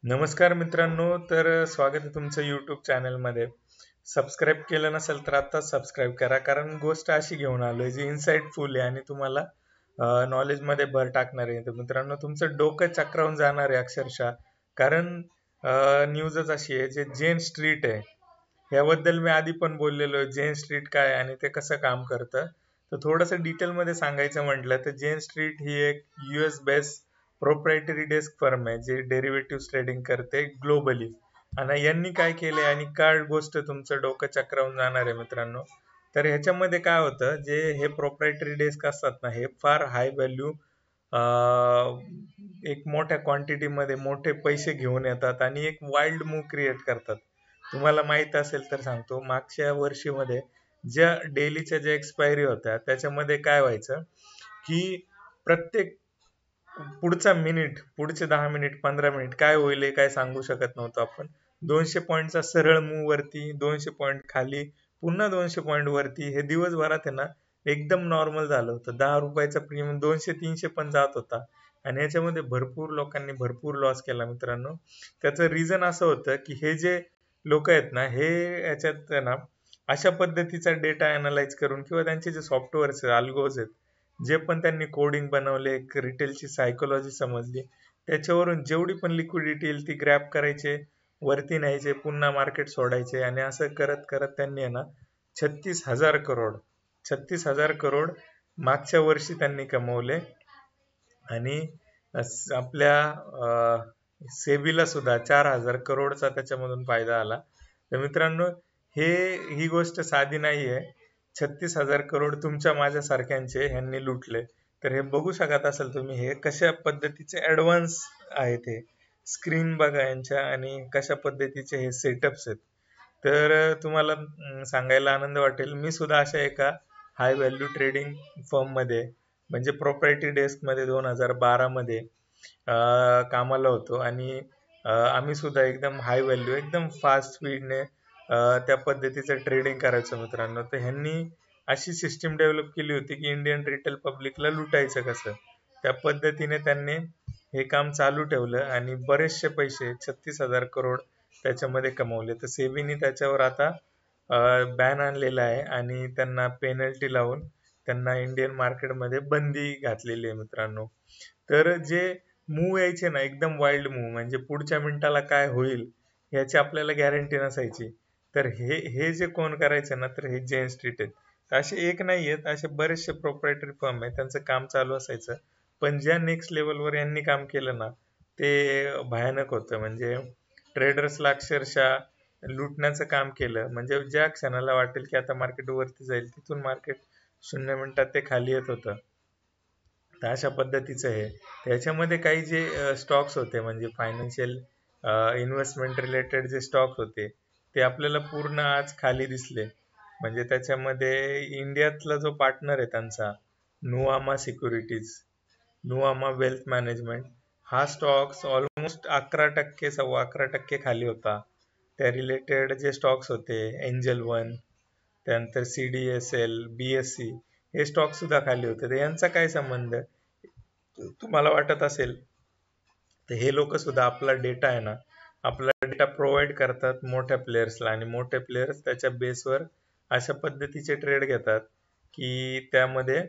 नमस्कार मित्रांनो, स्वागत आहे तुमचं यूट्यूब चॅनलमध्ये. सबस्क्राईब केलं नसेल तर आता सबस्क्राईब करा, कारण गोष्ट अशी घेऊन आलोय जी इन्साइटफुल आहे आणि तुम्हाला नॉलेजमध्ये भर टाकणार आहे. तर मित्रांनो, तुमचं डोकं चक्रावून जाणार आहे अक्षरशः. कारण न्यूजच अशी आहे, जे जेन स्ट्रीट आहे याबद्दल मी आधी पण बोललेलो आहे. जेन स्ट्रीट काय आणि ते कसं काम करतं. तर थोडंसं डिटेलमध्ये सांगायचं म्हटलं तर जेन स्ट्रीट ही एक US based proprietary desk firm आहे, जे डेरिव्हेटिव्ह ट्रेडिंग करते ग्लोबली. आणि यांनी काय केले आणि काय गोष्ट तुमचं डोकं चक्रावून जाणार आहे मित्रांनो. तर ह्याच्यामध्ये काय होतं, जे हे प्रोप्रायटरी डेस्क असतात ना, हे फार हाय व्हॅल्यू एक मोठ्या क्वांटिटीमध्ये मोठे पैसे घेऊन येतात आणि एक वाईल्ड मूव्ह क्रिएट करतात. तुम्हाला माहित असेल तर सांगतो, मागच्या वर्षीमध्ये ज्या डेलीच्या ज्या एक्सपायरी होत्या त्याच्यामध्ये काय व्हायचं की प्रत्येक पुढचा मिनिट, पुढचे 10 मिनिट 15 मिनिट काय होईल हे काय सांगू शकत नव्हतो आपण. 200 पॉईंटचा सरळ मूव वरती, 200 पॉईंट खाली, पुन्हा 200 पॉईंट वरती, हे दिवसभरात आहे ना एकदम नॉर्मल झालं होतं. 10 रुपयाचा प्रीमियम 200-300 पण जात होता आणि याच्यामध्ये भरपूर लोकांनी भरपूर लॉस केला मित्रांनो. त्याचं रिझन असं होतं की हे जे लोक आहेत ना, हे याच्यात आहे ना अशा पद्धतीचा डेटा अनालाइज करून किंवा त्यांचे जे सॉफ्टवेअर्स अल्गोज आहेत, जे पण त्यांनी कोडिंग बनवले, रिटेलची सायकोलॉजी समजली, त्याच्यावरून जेवढी पण लिक्विडिटी येईल ती ग्रॅब करायचे, वरती न्यायचे, पुन्हा मार्केट सोडायचे आणि असं करत करत त्यांनी आहे ना 36,000 करोड 36,000 करोड मागच्या वर्षी त्यांनी कमवले. आणि आपल्या सेबीला सुद्धा 4,000 करोडचा त्याच्यामधून फायदा आला. तर मित्रांनो, ही गोष्ट साधी नाहीये. 36,000 करोड तुमच्या माझ्या सारख्यांचे ह्यांनी लुटले. तर हे बघू शकत असाल तुम्ही, हे कशा पद्धतीचे ऍडव्हान्स आहेत. हे स्क्रीन बघा यांच्या आणि कशा पद्धतीचे हे सेटअप्स आहेत. तर तुम्हाला सांगायला आनंद वाटेल, मी सुद्धा अशा एका हाय व्हॅल्यू ट्रेडिंग फर्म मध्ये, म्हणजे प्रोप्रायटरी डेस्क मध्ये 2012 मध्ये कामाला होतो. आणि आम्ही सुद्धा एकदम हाय व्हॅल्यू, एकदम फास्ट स्पीडने त्या पद्धतीचं ट्रेडिंग करायचो मित्रांनो. तर ह्यांनी अशी सिस्टीम डेव्हलप केली होती की इंडियन रिटेल पब्लिकला लुटायचं कसं, त्या पद्धतीने त्यांनी हे काम चालू ठेवलं आणि बरेचसे पैसे 36,000 करोड त्याच्यामध्ये कमवले. तर सेबीनी त्याच्यावर आता बॅन आणलेला आहे आणि त्यांना पेनल्टी लावून त्यांना इंडियन मार्केटमध्ये बंदी घातलेली आहे मित्रांनो. तर जे मूव यायचे ना एकदम वाईल्ड मूव, म्हणजे पुढच्या मिनिटाला काय होईल याची आपल्याला गॅरंटी नसायची. तर हे जे कोण करायचे ना, तर हे जेन स्ट्रीट आहेत. तर असे एक नाही आहेत, असे बरेचसे प्रोप्रायटरी फर्म आहेत, त्यांचं काम चालू असायचं. पण ज्या नेक्स्ट लेवलवर यांनी काम केलं ना, ते भयानक होतं. म्हणजे ट्रेडर्सला अक्षरशः लुटण्याचं काम केलं. म्हणजे ज्या क्षणाला वाटेल की आता मार्केट वरती जाईल, तिथून मार्केट 0 मिनिटात ते खाली येत होतं. तर अशा पद्धतीचं आहे. त्याच्यामध्ये काही जे स्टॉक्स होते, म्हणजे फायनान्शियल इन्व्हेस्टमेंट रिलेटेड जे स्टॉक्स होते, ते आपल्याला पूर्ण आज खाली दिसले. म्हणजे त्याच्यामध्ये इंडियातला जो पार्टनर आहे त्यांचा, Nuvama securities, Nuvama wealth management, हा स्टॉक्स ऑलमोस्ट 11% 11.25% खाली होता. त्या रिलेटेड जे स्टॉक्स होते, एंजल वन, त्यानंतर CDSL, BSC, हे स्टॉक सुद्धा खाली होते. तर यांचा काय संबंध तुम्हाला वाटत असेल, तर हे लोक सुद्धा आपला डेटा आहे ना, आपला डेटा प्रोव्हाइड करतात मोठ्या प्लेयर्सला आणि मोठे प्लेयर्स त्याच्या बेसवर अशा पद्धतीचे ट्रेड घेतात की त्यामध्ये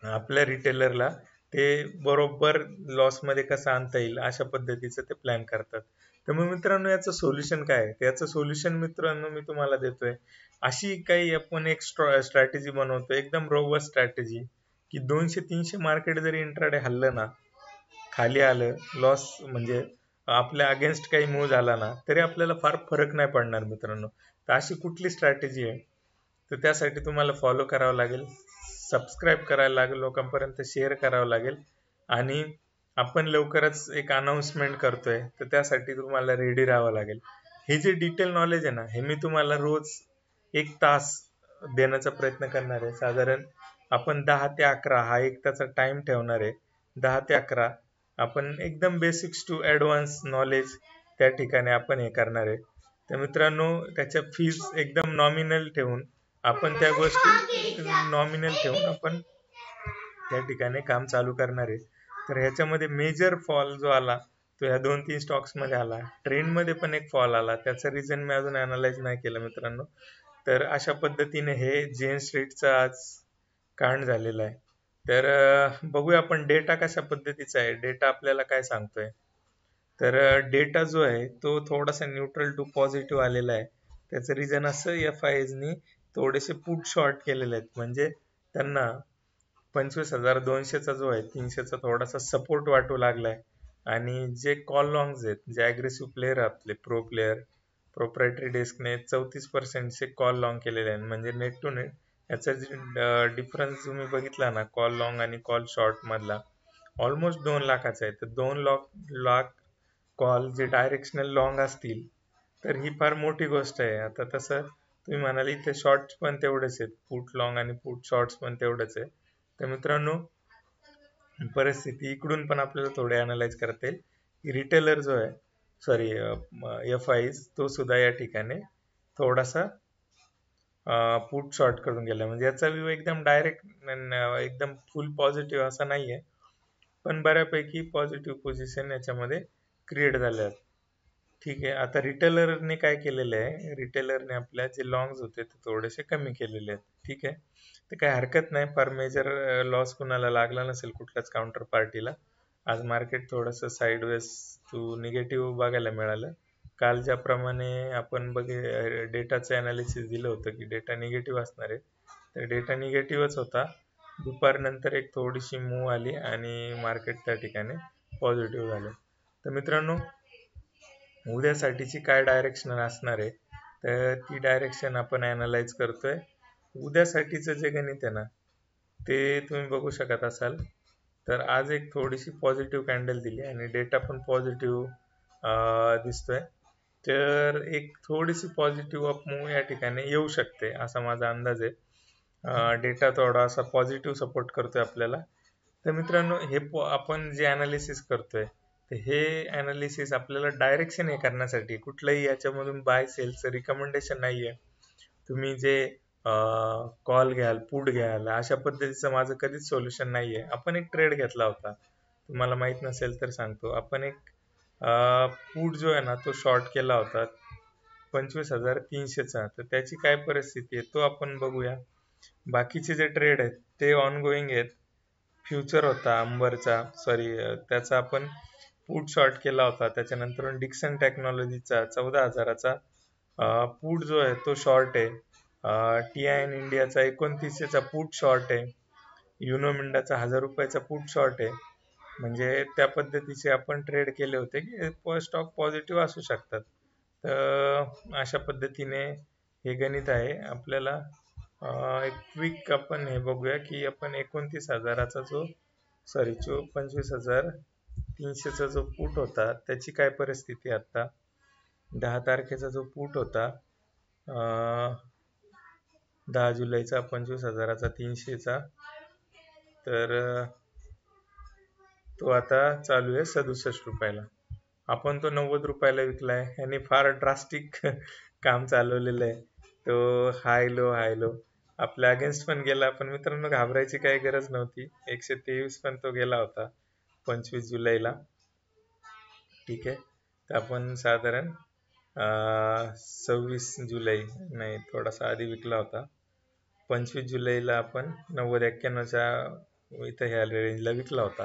आपल्या रिटेलरला ते बरोबर लॉस मध्ये कसं आणता येईल अशा पद्धतीचं ते प्लॅन करतात. तर मग मित्रांनो, याचं सोल्युशन काय आहे? याचं सोल्युशन मित्रांनो मी तुम्हाला देतोय. अशी काही आपण एक स्ट्रॅटेजी बनवतो, एकदम रोबस्ट स्ट्रॅटेजी, की 200-300 मार्केट जरी इंट्राडे हल्लं ना, खाली आलं, लॉस म्हणजे आपल्या अगेन्स्ट काही मूव्ह झाला ना, तरी आपल्याला फार फरक नाही पडणार मित्रांनो. तर अशी कुठली स्ट्रॅटेजी आहे? तर त्यासाठी तुम्हाला फॉलो करावं लागेल, सबस्क्राईब करायला लागेल, लोकांपर्यंत शेअर करावं लागेल. आणि आपण लवकरच एक अनाउन्समेंट करतोय, तर त्यासाठी तुम्हाला रेडी राहावं लागेल. हे जे डिटेल नॉलेज आहे ना, हे मी तुम्हाला रोज 1 तास देण्याचा प्रयत्न करणार आहे. साधारण आपण 10 ते 11 हा 1 ताचा टाइम ठेवणार आहे. 10 ते 11 आपण एकदम बेसिक्स टू ऍडव्हान्स नॉलेज त्या ठिकाणी आपण हे करणार आहे. तर मित्रांनो, त्याच्या फीज एकदम नॉमिनल ठेवून आपण त्या गोष्टी नॉमिनल ठेवून आपण त्या ठिकाणी काम चालू करणार आहे. तर ह्याच्यामध्ये मेजर फॉल जो आला तो ह्या 2-3 स्टॉक्स मध्ये आला. ट्रेंड मध्ये पण एक फॉल आला, त्याचं रिझन मी अजून अनालाइज नाही केलं मित्रांनो. तर अशा पद्धतीने हे जेन स्ट्रीटचं आज कांड झालेलं आहे. तर बघूया आपण डेटा कशा पद्धतीचा आहे, डेटा आपल्याला काय सांगतोय. तर डेटा जो आहे तो थोडासा न्यूट्रल टू पॉझिटिव्ह आलेला आहे. त्याचं रिझन असं एफ-आय-एसनी थोडेसे पुट शॉर्ट केलेले आहेत, म्हणजे त्यांना 25,200चा जो आहे 300चा थोडासा सपोर्ट वाटू लागलाय. आणि जे कॉल लॉंग्स आहेत, जे अग्रेसिव्ह प्लेयर आपले प्रो प्लेयर, प्रोप्रायटरी डेस्कने 34% कॉल लॉंग केलेले आहेत. म्हणजे नेट टू नेट याचा डिफरन्स तुम्ही बघितला ना कॉल लॉंग आणि कॉल शॉर्ट मधला, ऑलमोस्ट 2 लाखाचा आहे. तर 2 लाख कॉल जे डायरेक्शनल लॉंग असतील तर ही फार मोठी गोष्ट आहे. आता तसं तुम्ही म्हणाल इथे शॉर्ट्स पण तेवढेच आहेत, पुट लॉंग आणि पुट शॉर्ट्स पण तेवढेच आहे. तर मित्रांनो, परिस्थिती इकडून पण आपल्याला थोडे अनालाइज करता येईल की रिटेलर जो आहे, सॉरी एफ-आय तो सुद्धा या ठिकाणी थोडासा पुट शॉर्ट करून गेला. म्हणजे याचा व्ह्यू एकदम डायरेक्ट एकदम फुल पॉझिटिव्ह असा नाहीये, पण बऱ्यापैकी पॉझिटिव्ह पोझिशन याच्यामध्ये क्रिएट झाल्या. ठीक आहे. आता रिटेलरने काय केलेलं आहे, रिटेलरने आपल्या जे लॉंग्स होते ते थोडेसे कमी केलेले आहेत. ठीक आहे. तर काही हरकत नाही, फार मेजर लॉस कुणाला लागला नसेल कुठल्याच काउंटर पार्टीला. आज मार्केट थोडंसं साईडवेज टू निगेटिव्ह बघायला मिळालं. काल ज्याप्रमाणे आपण डेटाचं अनालिसिस दिलं होतं की डेटा निगेटिव्ह असणार आहे, तर डेटा निगेटिव्हच होता. दुपारनंतर एक थोडीशी मूव आली आणि मार्केट त्या ठिकाणी पॉझिटिव्ह झालं. तर मित्रांनो, उद्यासाठीची काय डायरेक्शन असणार आहे, तर ती डायरेक्शन आपण अनालाइज करतोय. उद्यासाठीचं जे गणित आहे ना, ते तुम्ही बघू शकत असाल. तर आज एक थोडीशी पॉझिटिव्ह कॅन्डल दिली आणि डेटा पण पॉझिटिव्ह दिसतोय. तर एक थोडीशी पॉझिटिव्ह अप मूव्ह या ठिकाणी येऊ शकते असा माझा अंदाज आहे. डेटा थोडासा पॉझिटिव्ह सपोर्ट करतोय आपल्याला. तर मित्रांनो, हे आपण जे अनालिसिस करतोय, तर हे अनालिसिस आपल्याला डायरेक्शन हे करण्यासाठी कुठलंही याच्यामधून बाय सेलचं रिकमेंडेशन नाहीये. तुम्ही जे कॉल घ्याल, पुट घ्याल, अशा पद्धतीचं माझं कधीच सोल्युशन नाहीये. आपण एक ट्रेड घेतला होता, तुम्हाला माहित नसेल तर सांगतो. आपण एक पुट जो आहे ना तो शॉर्ट केला होता 25,300चा. तर त्याची काय परिस्थिती आहे तो आपण बघूया. बाकीचे जे ट्रेड आहेत ते ऑनगोईंग आहेत. फ्युचर होता अंबरचा, सॉरी त्याचा आपण पुट शॉर्ट केला होता. त्याच्यानंतर डिक्सन टेक्नॉलॉजीचा 14,000चा पुट जो आहे तो शॉर्ट आहे. TIN इंडियाचा 2900चा पुट शॉर्ट आहे. युनो मिंडाचा 1000 रुपयाचा पुट शॉर्ट आहे. म्हणजे त्या पद्धतीचे आपण ट्रेड केले होते की स्टॉक पॉझिटिव्ह असू शकतात. तर अशा पद्धतीने हे गणित आहे. आपल्याला एक क्विक आपण हे बघूया की आपण 29,000चा जो, सॉरी 25,300चा जो पुट होता त्याची काय परिस्थिती आता. 10 तारखेचा जो पुट होता 10 जुलैचा 25,000चा 300चा, तर तो आता चालू आहे 67 रुपयाला. आपण तो 90 रुपयाला विकलाय. यांनी फार ड्रास्टिक काम चालवलेलं आहे. तो हाय लो आपल्या अगेन्स्ट पण गेला, पण मित्रांनो घाबरायची काही गरज नव्हती. 123 पण तो गेला होता 25 जुलैला. ठीक आहे. तर आपण साधारण 26 जुलै नाही, थोडासा आधी विकला होता. 25 जुलैला आपण 90-91च्या इथं ह्या रेंजला विकला होता.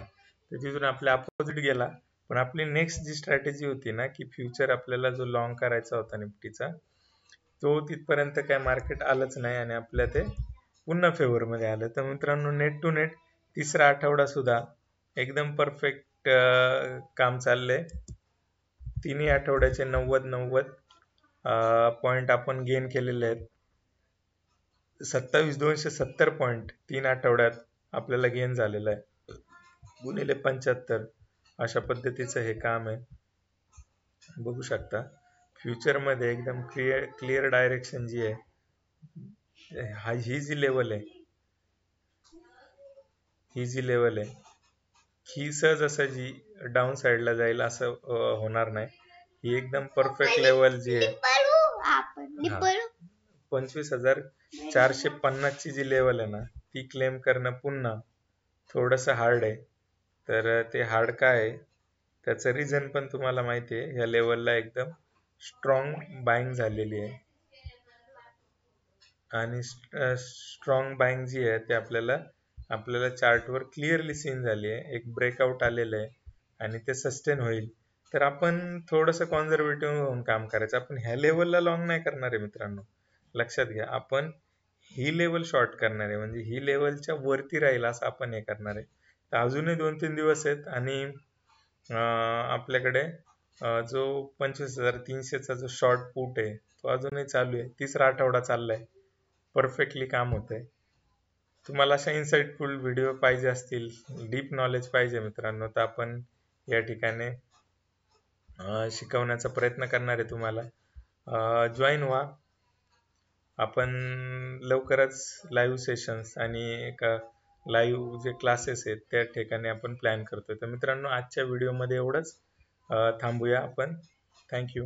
तर तिथून आपल्या अपोजिट गेला. पण आपली नेक्स्ट जी स्ट्रॅटेजी होती ना की फ्युचर आपल्याला जो लॉंग करायचा होता निफ्टीचा, तो तिथपर्यंत काय मार्केट आलंच नाही आणि आपल्या ते पुन्हा फेवर मध्ये आलं. तर मित्रांनो, नेट टू नेट तिसरा आठवडा सुद्धा एकदम परफेक्ट काम चाललंय. तिन्ही आठवड्याचे 90 पॉइंट आपण गेन केलेले आहेत. 27,270 पॉइंट 3 आठवड्यात आपल्याला गेन झालेला आहे, गुणिले 75. अशा पद्धतीचं हे काम आहे. बघू शकता फ्युचर मध्ये एकदम क्लिअर डायरेक्शन जी आहे, ही जी लेवल आहे, ही सहजासहजी डाऊन साईडला जाईल असं होणार नाही. ही एकदम परफेक्ट लेवल जी आहे, 25,450 ची जी लेवल आहे ना, ती क्लेम करणं पुन्हा थोडंसं हार्ड आहे. तर ते हार्ड काय आहे, त्याचं रिझन पण तुम्हाला माहिती आहे, ह्या लेवलला एकदम स्ट्रॉंग बाइंग झालेली आहे. आणि स्ट्रॉंग बाइंग जी आहे ते आपल्याला चार्टवर क्लिअरली सीन झाली आहे. एक ब्रेकआउट आलेलं आहे आणि ते सस्टेन होईल. तर आपण थोडंसं कॉन्झर्वेटिव्ह होऊन काम करायचं. आपण ह्या लेवलला लॉंग नाही करणार आहे मित्रांनो, लक्षात घ्या. आपण ही लेवल शॉर्ट करणार आहे, म्हणजे ही लेवलच्या वरती राहील असं आपण हे करणार आहे. तर अजूनही 2-3 दिवस आहेत आणि आपल्याकडे जो 25,300चा जो शॉर्ट पुट आहे तो अजूनही चालू आहे. तिसरा आठवडा चाललाय, परफेक्टली काम होतंय. तुम्हाला अशा इन्साइटफुल व्हिडिओ पाहिजे असतील, डीप नॉलेज पाहिजे मित्रांनो, तर आपण या ठिकाणी शिकवण्याचा प्रयत्न करणार आहे तुम्हाला. जॉईन व्हा. आपण लवकरच लाईव्ह सेशन्स आणि एक लाईव्ह जे क्लासेस आहेत त्या ठिकाणी आपण प्लॅन करतोय. तर मित्रांनो, आजच्या व्हिडिओमध्ये एवढंच. थांबूया आपण. थँक्यू.